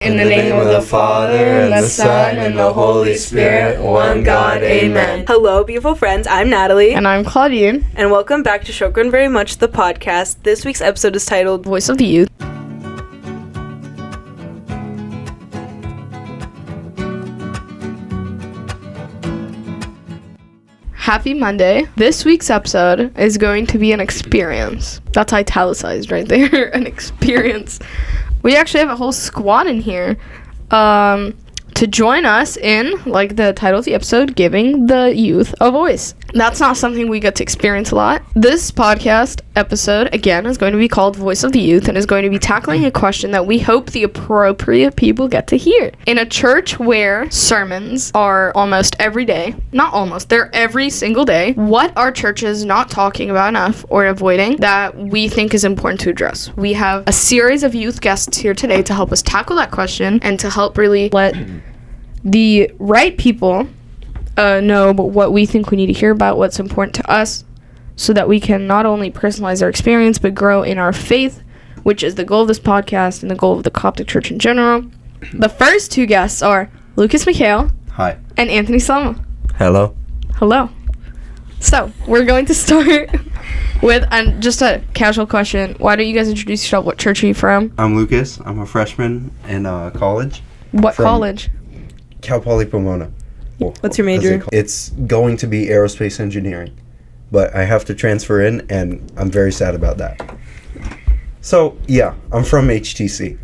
In the name of the Father, and the Son, and the Holy Spirit, one God, amen. Hello, beautiful friends. I'm Natalie. And I'm Claudine. And welcome back to Shokran Very Much, the podcast. This week's episode is titled Voice of the Youth. Happy Monday. This week's episode is going to be an experience. That's italicized right there. An experience. We actually have a whole squad in here to join us in, like the title of the episode, giving the youth a voice. That's not something we get to experience a lot. This podcast episode, again, is going to be called Voice of the Youth and is going to be tackling a question that we hope the appropriate people get to hear. In a church where sermons are almost every day, not almost, they're every single day, what are churches not talking about enough or avoiding that we think is important to address? We have a series of youth guests here today to help us tackle that question and to help really let the right people know what we think we need to hear about, what's important to us, so that we can not only personalize our experience but grow in our faith, which is the goal of this podcast and the goal of the Coptic Church in general. The first two guests are Lucas McHale. Hi. And Anthony Slama. Hello. Hello. So, we're going to start with just a casual question. Why don't you guys introduce yourself? What church are you from? I'm Lucas. I'm a freshman in college. What college? Cal Poly Pomona. What's your major? It's going to be aerospace engineering, but I have to transfer in, and I'm very sad about that. So, yeah, I'm from HTC.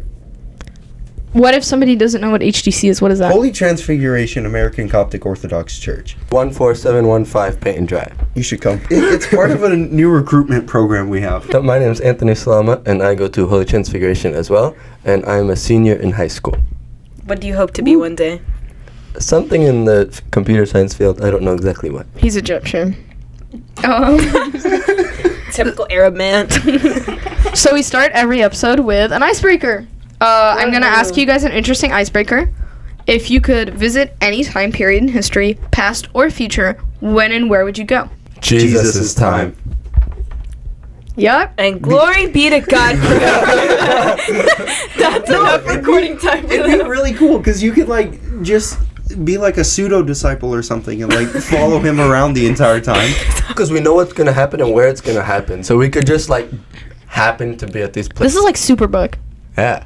What if somebody doesn't know what HTC is? What is that? Holy Transfiguration American Coptic Orthodox Church. 14715 Peyton Drive. You should come. It's part of a new recruitment program we have. My name is Anthony Slama, and I go to Holy Transfiguration as well, and I'm a senior in high school. What do you hope to be one day? Something in the computer science field. I don't know exactly what. He's Egyptian. Typical Arab man. So we start every episode with an icebreaker. I'm going to ask you guys an interesting icebreaker. If you could visit any time period in history, past or future, when and where would you go? Jesus' time. Yep. And glory be to God for that. That's enough recording time for It'd be that. really cool, because you could, just be like a pseudo-disciple or something and, follow him around the entire time. Because we know what's going to happen and where it's going to happen. So we could just, happen to be at these places. This is like Superbook. Yeah.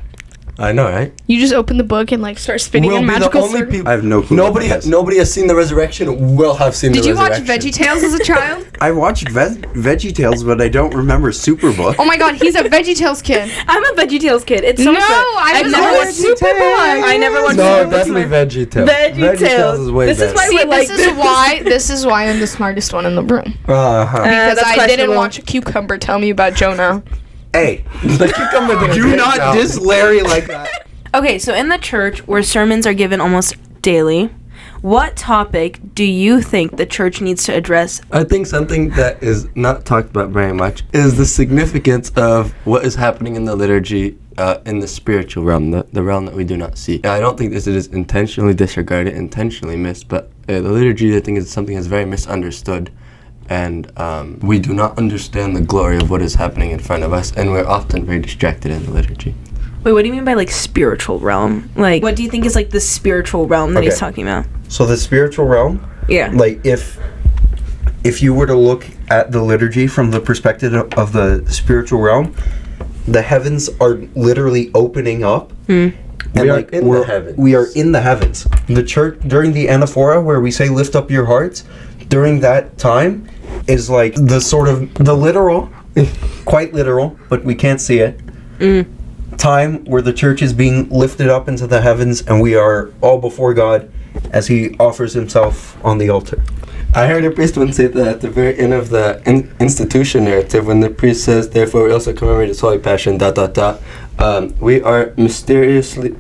I know, right? You just open the book and start spinning in magical circles. I have no clue. Nobody has seen the resurrection. Will have seen the Did you watch resurrection. VeggieTales as a child? I watched VeggieTales, but I don't remember Superbook. Oh my God, he's a VeggieTales kid. I'm a VeggieTales kid. It's so No, fun. I've never watched Superbook. I never watched No, Superbook. definitely VeggieTales. VeggieTales. Is way This is better. why See, we're like this is why I'm the smartest one in the room. Uh-huh. Because that's I didn't questionable. watch a cucumber tell me about Jonah. Hey, Do not diss Larry like that. Okay, so in the church where sermons are given almost daily, what topic do you think the church needs to address? I think something that is not talked about very much is the significance of what is happening in the liturgy in the spiritual realm, the realm that we do not see. I don't think this is intentionally disregarded, intentionally missed, but the liturgy, I think, is something that's very misunderstood. And we do not understand the glory of what is happening in front of us, and we're often very distracted in the liturgy. Wait, what do you mean by spiritual realm? What do you think is the spiritual realm that he's talking about? So the spiritual realm, Yeah. if you were to look at the liturgy from the perspective of the spiritual realm, the heavens are literally opening up. We are in the heavens. We are in the heavens. The church, during the anaphora, where we say lift up your hearts, during that time is the sort of the literal, quite literal, but we can't see it, time where the church is being lifted up into the heavens and we are all before God as he offers himself on the altar. I heard a priest once say that at the very end of the institution narrative, when the priest says, therefore we also commemorate his holy passion, we are mysteriously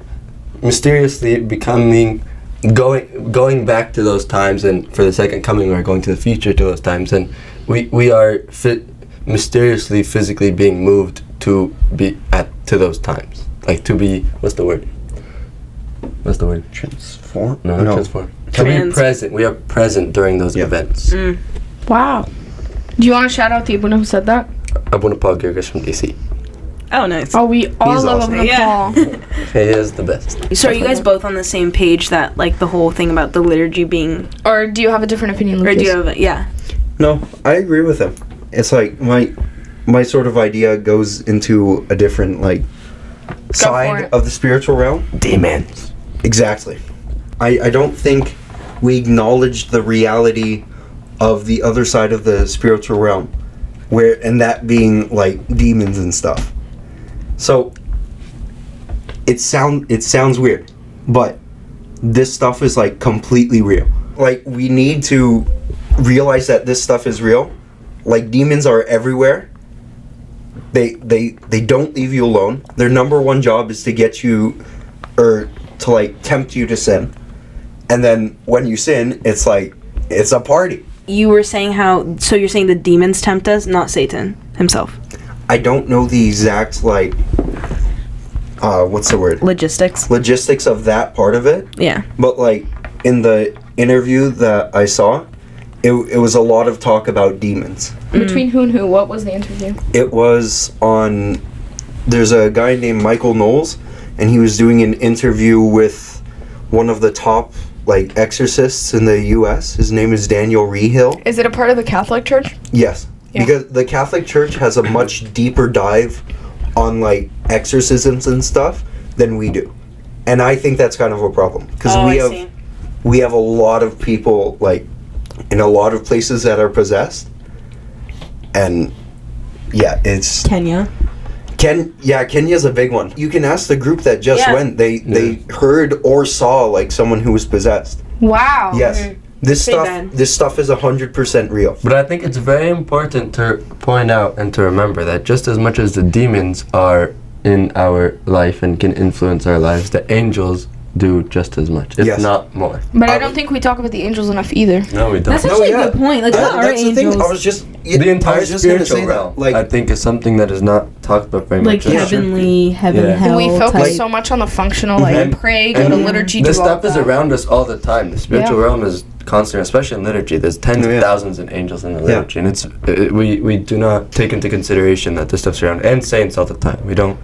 becoming, going back to those times, and for the second coming we're going to the future to those times, and we are mysteriously, physically being moved to be to those times. To be, what's the word? Transform? No, not transform. To be present. We are present during those events. Wow. Do you want to shout out the Abuna who said that? Abuna Paul Girgis from DC. Oh, nice. Oh, we all He's love awesome. Uncle Yeah. Paul. He is the best. So are you guys both on the same page that like the whole thing about the liturgy being, Or do you have a different opinion, or Lucas? do you have yeah? No, I agree with him. It's like my sort of idea goes into a different like for side it. of the spiritual realm. Demons. Exactly. I don't think we acknowledge the reality of the other side of the spiritual realm, and that being like demons and stuff. So it sounds weird, but this stuff is like completely real. Like we need to realize that this stuff is real. Like demons are everywhere. They don't leave you alone. Their number one job is to get you, or to like tempt you to sin. And then when you sin, it's like it's a party. You were saying so you're saying the demons tempt us, not Satan himself. I don't know the exact like what's the word? Logistics of that part of it. Yeah. But like in the interview that I saw, it was a lot of talk about demons. Between who and who? What was the interview? It was on, there's a guy named Michael Knowles, and he was doing an interview with one of the top like exorcists in the US. His name is Daniel Rehill. Is it a part of the Catholic Church? Yes. Yeah. Because the Catholic Church has a much deeper dive on like exorcisms and stuff than we do. And I think that's kind of a problem. Because we have a lot of people like in a lot of places that are possessed. And yeah, it's Kenya's a big one. You can ask the group that just went. They heard or saw like someone who was possessed. Wow. Yes. This stuff is 100% real. But I think it's very important to point out and to remember that just as much as the demons are in our life and can influence our lives, the angels do just as much, if not more. But I don't think we talk about the angels enough either. No, we don't. That's actually a good point. Like, what are that's the angels? thing. I was just The entire just gonna spiritual say that. realm, Like, I think, is something that is not talked about very Like much. heavenly, heaven, Yeah. hell. We focus type. so much on the functional, like And- pray, go to liturgy, do This all stuff is that. around us all the time. The spiritual Yeah. realm is constant, especially in liturgy. There's tens of thousands of angels in the liturgy, and we do not take into consideration that this stuff's around, and saints all the time. We don't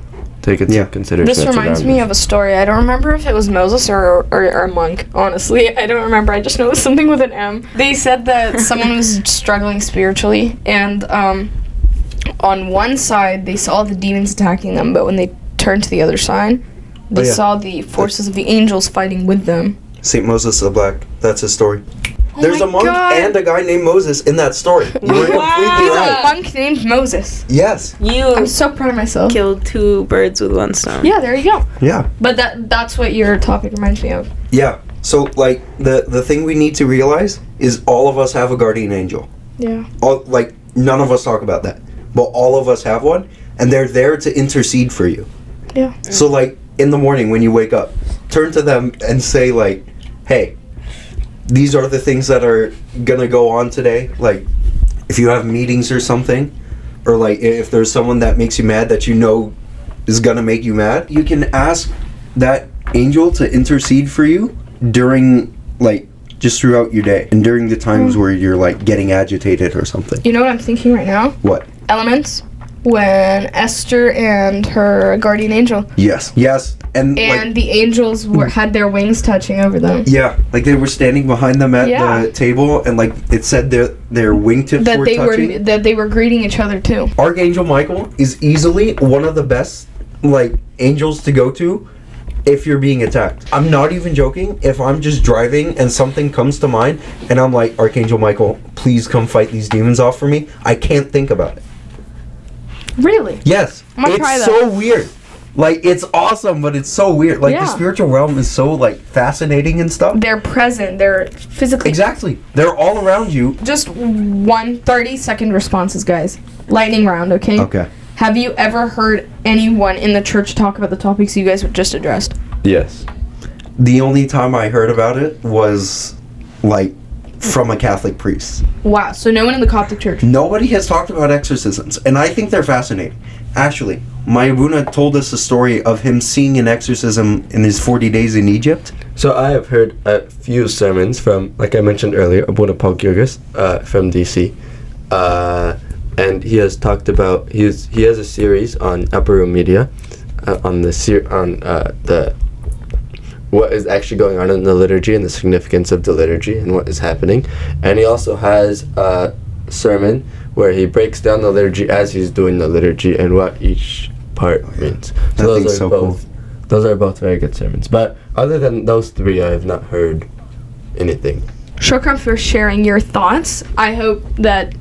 take into consideration. This that's reminds around me us. of a story. I don't remember if it was Moses or a monk, honestly. I don't remember. I just know it was something with an M. They said that someone was struggling spiritually, and on one side, they saw the demons attacking them, but when they turned to the other side, they saw the forces of the angels fighting with them. St. Moses the Black. That's his story. Oh There's my a monk God. and a guy named Moses in that story. You were completely There's a right. monk named Moses. Yes. You I'm so proud of myself. killed two birds with one stone. Yeah, there you go. Yeah. But that's what your topic reminds me of. Yeah. So like the thing we need to realize is all of us have a guardian angel. Yeah. Like none of us talk about that, but all of us have one, and they're there to intercede for you. Yeah. So like in the morning when you wake up, turn to them and say like, "Hey, these are the things that are gonna go on today. Like, if you have meetings or something, or like if there's someone that makes you mad that you know is gonna make you mad, you can ask that angel to intercede for you during like just throughout your day and during the times where you're like getting agitated or something." You know what I'm thinking right now? What? Elements. When Esther and her guardian angel Yes. And like, the angels had their wings touching over them. yeah, like they were standing behind them at the table, and like it said their wingtips That were they touching. that they were greeting each other too. Archangel Michael is easily one of the best like angels to go to if you're being attacked. I'm not even joking. If I'm just driving and something comes to mind and I'm like, Archangel Michael, please come fight these demons off for me, I can't think about it. Really? Yes. I'm gonna It's try that. so weird. Like it's awesome, but it's so weird. Like the spiritual realm is so like fascinating and stuff. They're present. They're physically. Exactly. They're all around you. Just 30-second responses, guys. Lightning round, okay? Okay. Have you ever heard anyone in the church talk about the topics you guys just addressed? Yes. The only time I heard about it was like from a Catholic priest. Wow. So no one in the Coptic church. Nobody has talked about exorcisms, and I think they're fascinating. Actually, my Abuna told us a story of him seeing an exorcism in his 40 days in Egypt. So I have heard a few sermons from, like I mentioned earlier, Abuna Paul Gyurgis from DC. and he has talked about he has a series on Upper Room Media on the what is actually going on in the liturgy and the significance of the liturgy and what is happening. And he also has a sermon where he breaks down the liturgy as he's doing the liturgy and what each part means. So That thing's so cool. Those are both very good sermons. But other than those three, I have not heard anything. Shokran, for sharing your thoughts. I hope that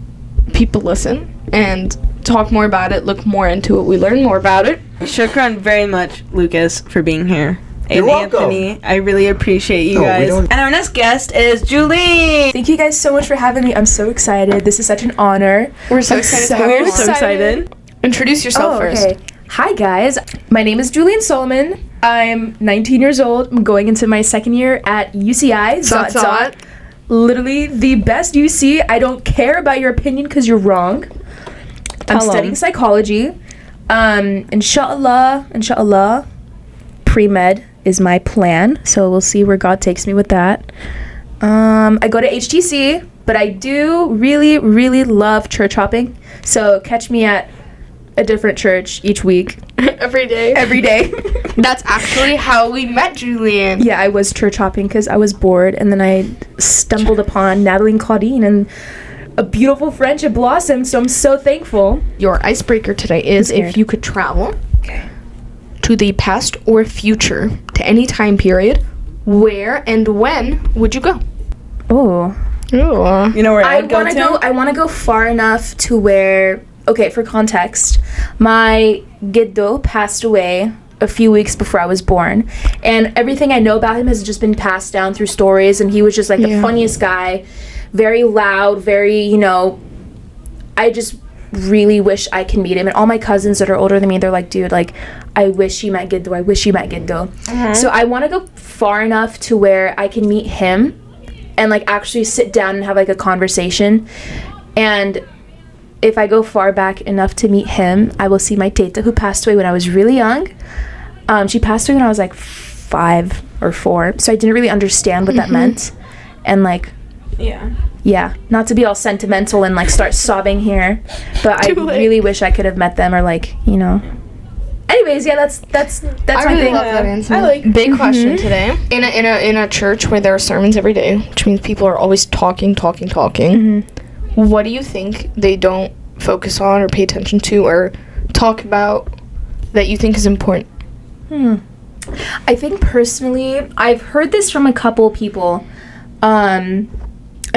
people listen and talk more about it, look more into it, we learn more about it. Shukran very much, Lucas, for being here. You're And welcome. Anthony, I really appreciate you No, we guys. don't- And our next guest is Julie. Thank you guys so much for having me. I'm so excited. This is such an honor. We're so I'm excited so to have you. We're so excited. Introduce yourself first. Okay. Hi guys. My name is Julian Solomon. I'm 19 years old. I'm going into my second year at UCI. Zot. Literally the best UC. I don't care about your opinion because you're wrong. I'm Tell 'em. studying psychology. Inshallah, pre-med is my plan. So we'll see where God takes me with that. I go to HTC, but I do really, really love church hopping. So catch me at a different church each week, Every day. every day. That's actually how we met Julian. Yeah, I was church hopping because I was bored, and then I stumbled upon Natalie and Claudine, and a beautiful friendship blossomed. So I'm so thankful. Your icebreaker today is I'm scared. if you could travel Okay. to the past or future to any time period, where and when would you go? Oh, Ooh. You know where I I'd go want to? to go. I want to go far enough to where. Okay, for context, my Giddo passed away a few weeks before I was born, and everything I know about him has just been passed down through stories. And he was just like the Yeah. funniest guy, very loud, very I just really wish I can meet him. And all my cousins that are older than me, they're like, dude, like, I wish you met Giddo. I wish you met Giddo. So I want to go far enough to where I can meet him and like actually sit down and have like a conversation. And if I go far back enough to meet him, I will see my teta who passed away when I was really young. She passed away when I was like 5 or 4, so I didn't really understand what that meant. And like, yeah, not to be all sentimental and like start sobbing here, but I Too late. really wish I could have met them, or like, Anyways, yeah, that's I my really thing. love that answer. I like- Big question today. In a church where there are sermons every day, which means people are always talking. What do you think they don't focus on or pay attention to or talk about that you think is important? I think personally, I've heard this from a couple people. I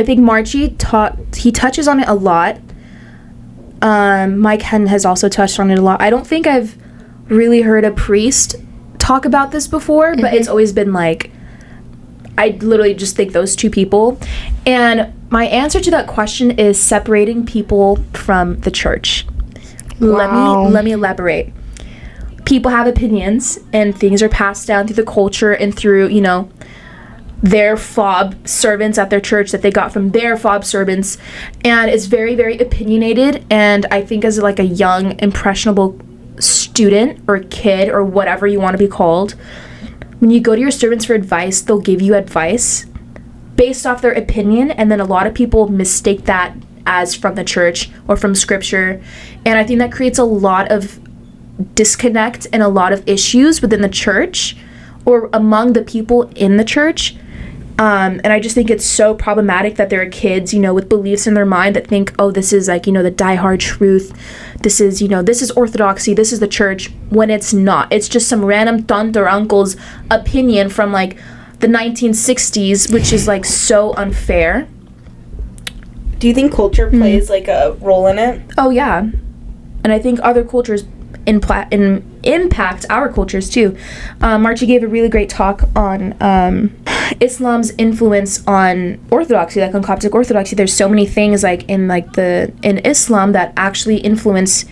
think Marchie he touches on it a lot. Mike Hen has also touched on it a lot. I don't think I've really heard a priest talk about this before, but it's always been like, I literally just think those two people. And my answer to that question is separating people from the church. Wow. Let me elaborate. People have opinions, and things are passed down through the culture and through, their fob servants at their church that they got from their fob servants. And it's very, very opinionated. And I think as like a young, impressionable student or kid or whatever you want to be called, when you go to your servants for advice, they'll give you advice based off their opinion, and then a lot of people mistake that as from the church or from scripture. And I think that creates a lot of disconnect and a lot of issues within the church or among the people in the church. And I just think it's so problematic that there are kids, with beliefs in their mind that think, oh, this is like, the diehard truth. This is, this is orthodoxy. This is the church, when it's not. It's just some random aunt or uncle's opinion from like the 1960s, which is like so unfair. Do you think culture plays like a role in it? Oh, yeah. And I think other cultures impact our cultures too. Marchie gave a really great talk on Islam's influence on orthodoxy, like on Coptic orthodoxy. There's so many things like in Islam that actually influence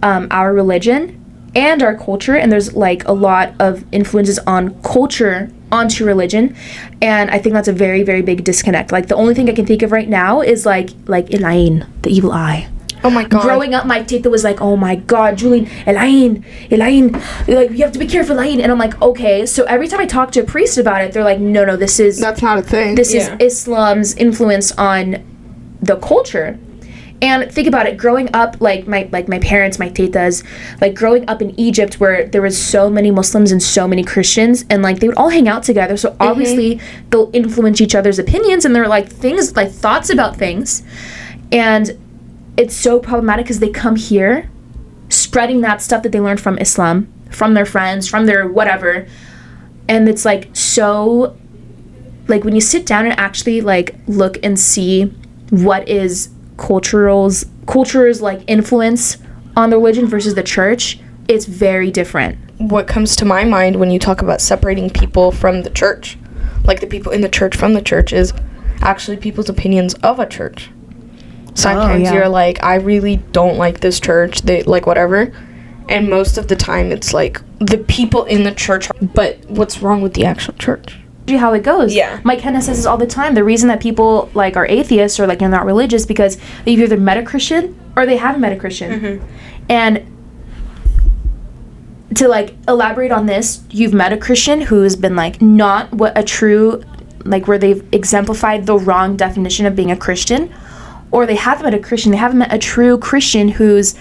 our religion and our culture, and there's like a lot of influences on culture onto religion, and I think that's a very, very big disconnect. Like the only thing I can think of right now is like Elaine, the evil eye. Oh my god. Growing up, my tita was like, oh my god, Julian, Elaine, like, you have to be careful, Elaine. And I'm like, okay. So every time I talk to a priest about it, they're like, no, That's not a thing. this is Islam's influence on the culture. And think about it, growing up, like my parents, my tetas, like growing up in Egypt where there was so many Muslims and so many Christians, and like they would all hang out together. So obviously they'll influence each other's opinions, and they're like things, like thoughts about things. And it's so problematic because they come here spreading that stuff that they learned from Islam, from their friends, from their whatever. And it's like, so like when you sit down and actually like look and see what is culture's like influence on the religion versus the church, it's very different. What comes to my mind when you talk about separating people from the church, like the people in the church from the church, is actually people's opinions of a church. Sometimes you're like, I really don't like this church, they like whatever, and most of the time it's like the people in the church, but what's wrong with the actual church? How it goes. Yeah. Mike Henna says this all the time. The reason that people like are atheists or like they're not religious because they've either met a Christian or they haven't met a Christian. And to like elaborate on this, you've met a Christian who's been like not what a true, like where they've exemplified the wrong definition of being a Christian, or they haven't met a Christian. They haven't met a true Christian who's,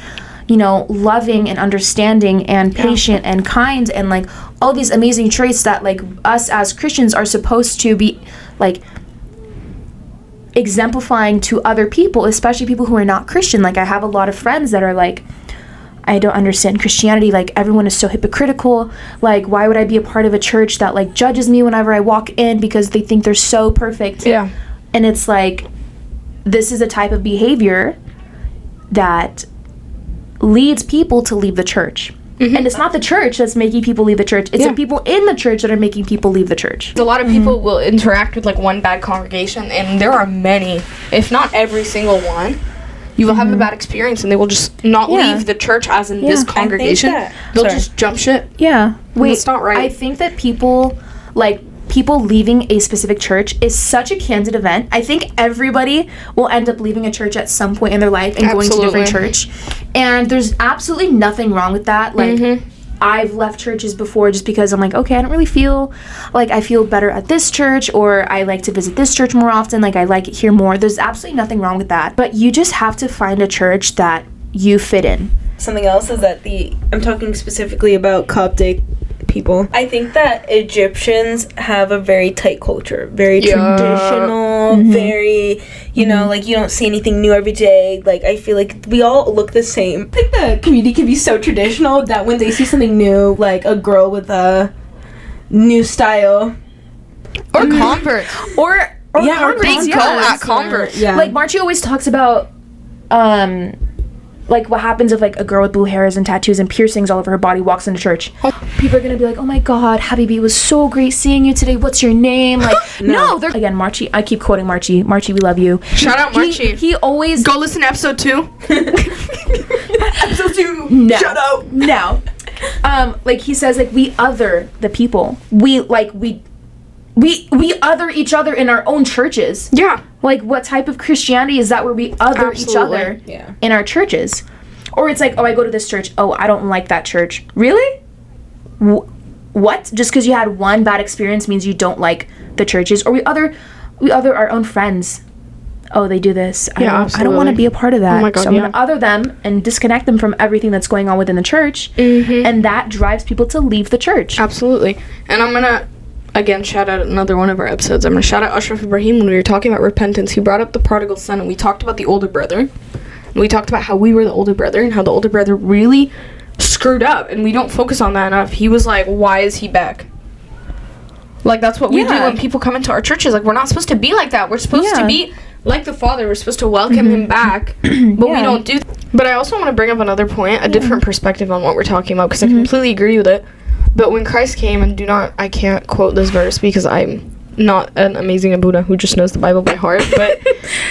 you know, loving and understanding and patient and kind and like all these amazing traits that like us as Christians are supposed to be like exemplifying to other people, especially people who are not Christian. Like I have a lot of friends that are like, I don't understand Christianity, like everyone is so hypocritical, like why would I be a part of a church that like judges me whenever I walk in because they think they're so perfect. Yeah. And it's like, this is a type of behavior that leads people to leave the church. And it's not the church that's making people leave the church. It's the people in the church that are making people leave the church. A lot of people will interact with like one bad congregation, and there are many, if not every single one. You will have a bad experience, and they will just not leave the church, as in this congregation. They'll just jump ship. Yeah. Wait, it's not right. I think that people leaving a specific church is such a candid event. I think everybody will end up leaving a church at some point in their life and going to a different church. And there's absolutely nothing wrong with that. Like, I've left churches before just because I'm like, okay, I don't really feel like I feel better at this church, or I like to visit this church more often. Like, I like it here more. There's absolutely nothing wrong with that. But you just have to find a church that you fit in. Something else is that I'm talking specifically about Coptic people. I think that Egyptians have a very tight culture, very traditional, very, you know, like you don't see anything new every day. Like I feel like we all look the same. I think the community can be so traditional that when they see something new, like a girl with a new style, Or converts. Or They go at converts. Yeah. Like Marchie always talks about like what happens if like a girl with blue hairs and tattoos and piercings all over her body walks into church. People are gonna be like, oh my god, Habibi, it was so great seeing you today, what's your name? Like no, they're again, Marchie, I keep quoting Marchie, we love you. Shout out Marchie. He always Go listen to episode 2. episode 2. No. Shut up. No. Like he says, like we other the people. We other each other in our own churches. Yeah. Like, what type of Christianity is that where we other each other in our churches? Or it's like, oh, I go to this church. Oh, I don't like that church. Really? What? Just because you had one bad experience means you don't like the churches? Or we other our own friends. Oh, they do this. I don't want to be a part of that. Oh my God, so I'm going to other them and disconnect them from everything that's going on within the church. And that drives people to leave the church. Absolutely. And I'm going to again, shout out another one of our episodes. I'm going to shout out Ashraf Ibrahim. When we were talking about repentance, he brought up the prodigal son, and we talked about the older brother. And we talked about how we were the older brother and how the older brother really screwed up, and we don't focus on that enough. He was like, why is he back? Like, that's what we do when people come into our churches. Like, we're not supposed to be like that. We're supposed to be like the father. We're supposed to welcome him back, but we don't do that. But I also want to bring up another point, a different perspective on what we're talking about, because I completely agree with it. But when Christ came, and I can't quote this verse because I'm not an amazing Abuda who just knows the Bible by heart, but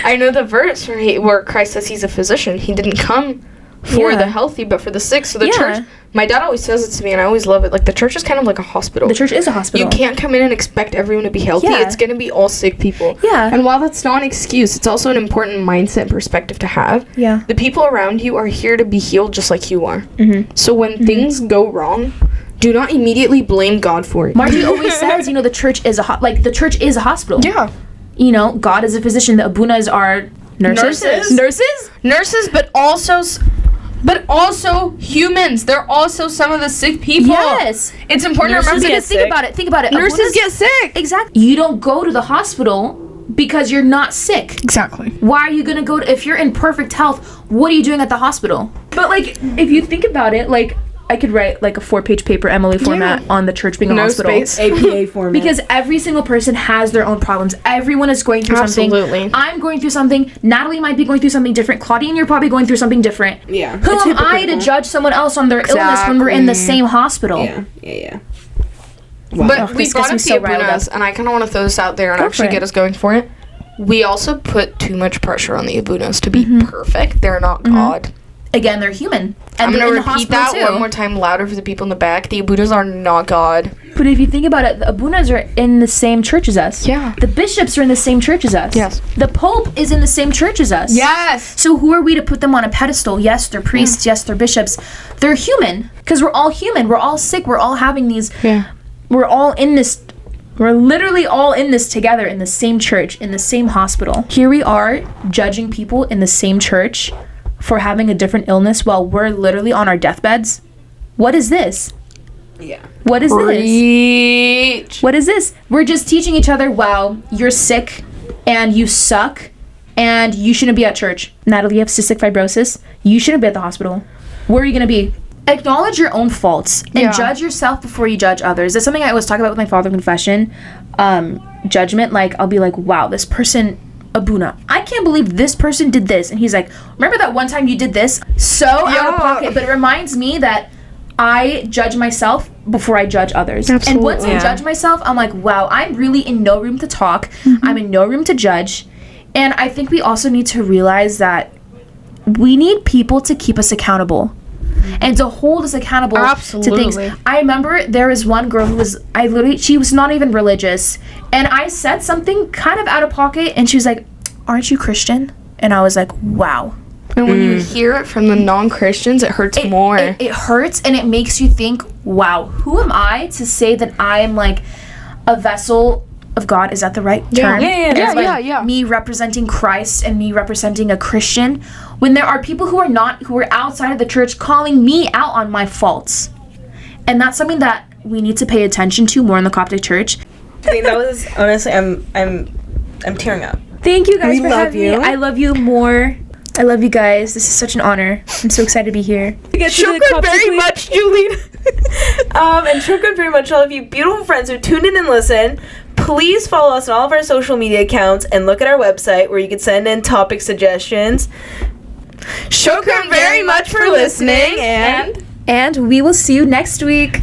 I know the verse where Christ says he's a physician. He didn't come for the healthy, but for the sick. So the church, my dad always says it to me, and I always love it. Like, the church is kind of like a hospital. The church is a hospital. You can't come in and expect everyone to be healthy. It's going to be all sick people. Yeah. And while that's not an excuse, it's also an important mindset and perspective to have. Yeah. The people around you are here to be healed just like you are. So when things go wrong, do not immediately blame God for it. Margie always says, the church is the church is a hospital. Yeah. God is a physician. The abunas are Nurses, but also humans. They're also some of the sick people. Yes. It's important to remember. Think about it. Nurses get sick. Exactly. You don't go to the hospital because you're not sick. Exactly. Why are you gonna go if you're in perfect health? What are you doing at the hospital? But like, if you think about it, like, I could write like a 4-page paper Emily format on the church being a hospital. Space. APA format. Because every single person has their own problems. Everyone is going through something. I'm going through something. Natalie might be going through something different. Claudia and you're probably going through something different. Yeah. Who am I to judge someone else on their illness when we're in the same hospital? Yeah. Wow. But we this brought gets up me the so riled Abunas, and I kind of want to throw this out there and actually get us going for it. We also put too much pressure on the Abunas to be perfect. They're not God. Again, they're human. And I'm they're going in to the repeat hospital that too. one more time louder for the people in the back. The Abunas are not God. But if you think about it, the Abunas are in the same church as us. Yeah. The bishops are in the same church as us. Yes. The Pope is in the same church as us. Yes. So who are we to put them on a pedestal? Yes, they're priests. Yes, they're bishops. They're human. Because we're all human. We're all sick. We're all having these... Yeah. We're all in this... We're literally all in this together in the same church, in the same hospital. Here we are judging people in the same church for having a different illness while we're literally on our deathbeds. What is this? Yeah. What is this? Preach. What is this? We're just teaching each other, wow, you're sick and you suck and you shouldn't be at church. Natalie, you have cystic fibrosis. You shouldn't be at the hospital. Where are you going to be? Acknowledge your own faults and judge yourself before you judge others. That's something I always talk about with my father confession. Judgment, like, I'll be like, wow, this person, Abuna, I can't believe this person did this. And he's like, remember that one time you did this? So out of pocket. But it reminds me that I judge myself before I judge others. Absolutely. And once I judge myself, I'm like, wow, I'm really in no room to talk. I'm in no room to judge. And I think we also need to realize that we need people to keep us accountable. And to hold us accountable to things. I remember there was one girl who was, she was not even religious. And I said something kind of out of pocket, and she was like, aren't you Christian? And I was like, wow. And when you hear it from the non-Christians, it hurts more. It hurts, and it makes you think, wow, who am I to say that I am like a vessel of God? Is that the right term? Yeah. Me representing Christ and me representing a Christian, when there are people who are outside of the church calling me out on my faults. And that's something that we need to pay attention to more in the Coptic church. I think that was, honestly, I'm tearing up. Thank you guys for love having me. I love you more. I love you guys. This is such an honor. I'm so excited to be here. Shokran very much, Julie. And shokran very much, all of you beautiful friends who tuned in and listen. Please follow us on all of our social media accounts and look at our website where you can send in topic suggestions. Shokran very much for listening, and we will see you next week.